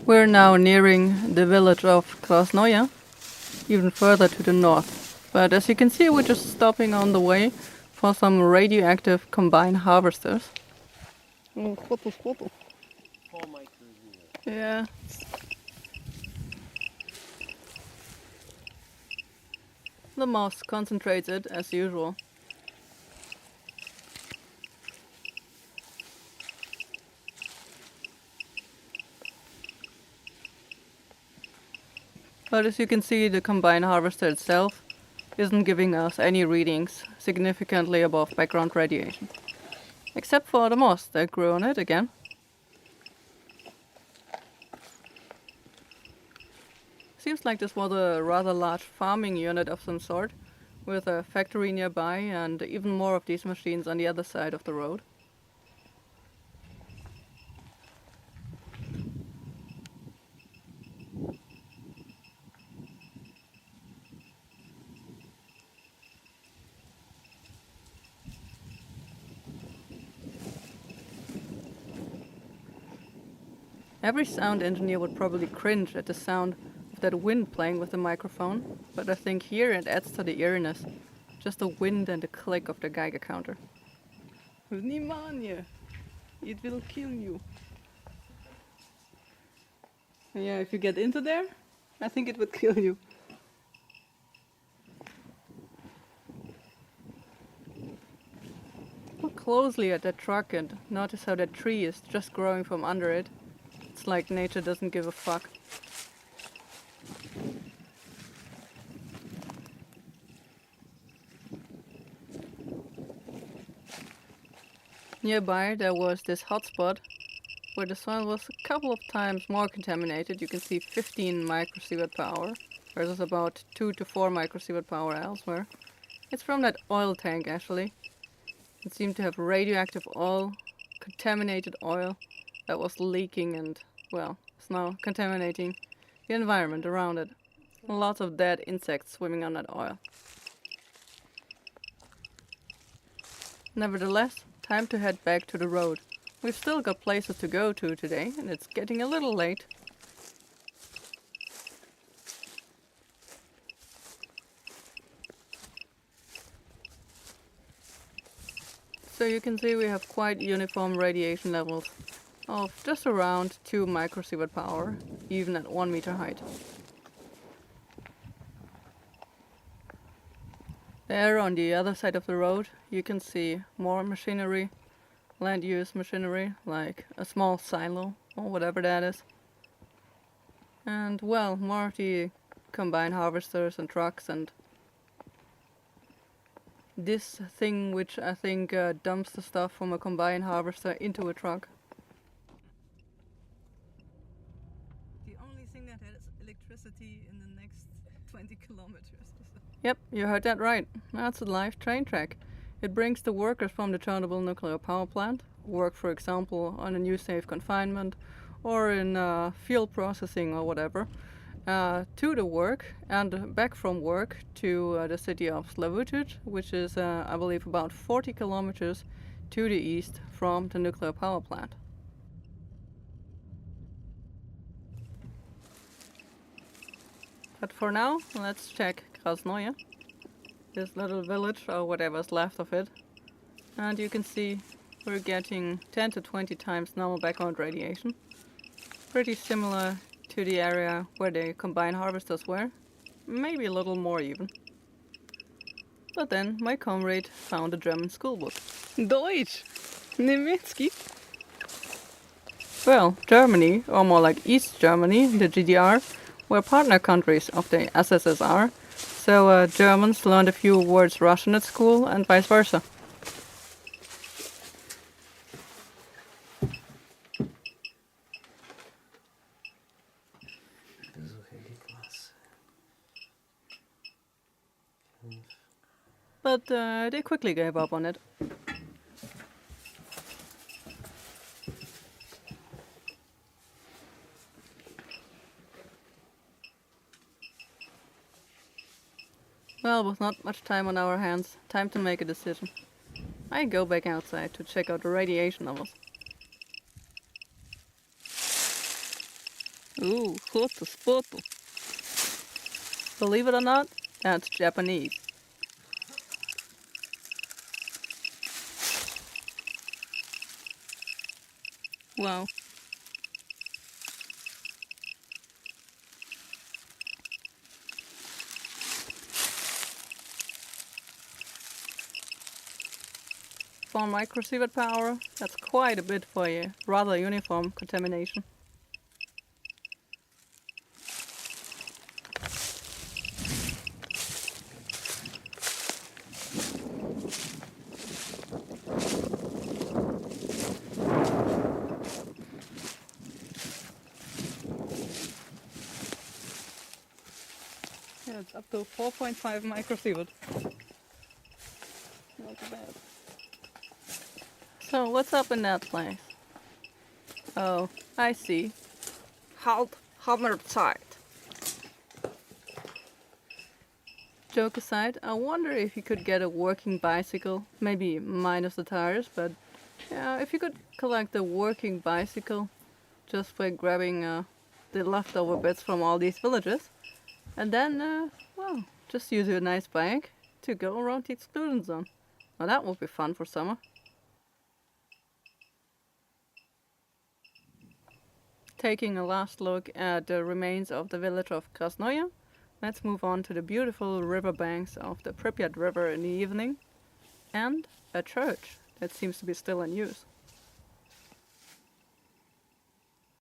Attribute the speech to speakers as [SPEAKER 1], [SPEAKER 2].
[SPEAKER 1] We're now nearing the village of Krasnoje, even further to the north. But as you can see, we're just stopping on the way for some radioactive combine harvesters. Oh, what? Yeah. The moss concentrates it as usual. But as you can see, the combine harvester itself isn't giving us any readings significantly above background radiation. Except for the moss that grew on it again. Seems like this was a rather large farming unit of some sort, with a factory nearby and even more of these machines on the other side of the road. Every sound engineer would probably cringe at the sound of that wind playing with the microphone, but I think here it adds to the eeriness. Just the wind and the click of the Geiger counter. Внимание! It will kill you. Yeah, if you get into there, I think it would kill you. Look closely at that truck and notice how that tree is just growing from under it. It's like nature doesn't give a fuck. Nearby there was this hotspot where the soil was a couple of times more contaminated. You can see 15 microsievert per hour versus about 2 to 4 microsievert per hour elsewhere. It's from that oil tank actually. It seemed to have radioactive oil, contaminated oil that was leaking and, well, it's now contaminating the environment around it. Lots of dead insects swimming on that oil. Nevertheless, time to head back to the road. We've still got places to go to today, and it's getting a little late. So you can see we have quite uniform radiation levels of just around 2 microsievert per hour, even at 1 meter height. There on the other side of the road you can see more machinery, land use machinery, like a small silo or whatever that is. And well, more of the combine harvesters and trucks and this thing which I think dumps the stuff from a combine harvester into a truck. The only thing that has electricity in the next 20 kilometers. Yep, you heard that right. That's a live train track. It brings the workers from the Chernobyl nuclear power plant, who work for example on a new safe confinement or in field processing or whatever, to the work and back from work to the city of Slavutic, which is I believe about 40 kilometers to the east from the nuclear power plant. But for now, let's check Krasnoje, this little village or whatever's left of it. And you can see we're getting 10 to 20 times normal background radiation. Pretty similar to the area where the combine harvesters were, maybe a little more even. But then my comrade found a German schoolbook. Deutsch! Niemiecki! Well, Germany, or more like East Germany, the GDR, were partner countries of the SSSR, so Germans learned a few words Russian at school and vice versa. But they quickly gave up on it. Well, with not much time on our hands, time to make a decision. I go back outside to check out the radiation levels. Ooh, hoto spoto. Believe it or not, that's Japanese. Wow. For microsievert power, that's quite a bit for a rather uniform contamination. Yeah, it's up to 4.5 microsievert. Not too bad. So, what's up in that place? Oh, I see. Halt, Hammerzeit. Joke aside, I wonder if you could get a working bicycle, maybe minus the tires, but yeah, if you could collect a working bicycle just by grabbing the leftover bits from all these villages, and then, well, just use your nice bike to go around the exclusion zone. Well, that would be fun for summer. Taking a last look at the remains of the village of Krasnoje, let's move on to the beautiful riverbanks of the Pripyat River in the evening, and a church that seems to be still in use.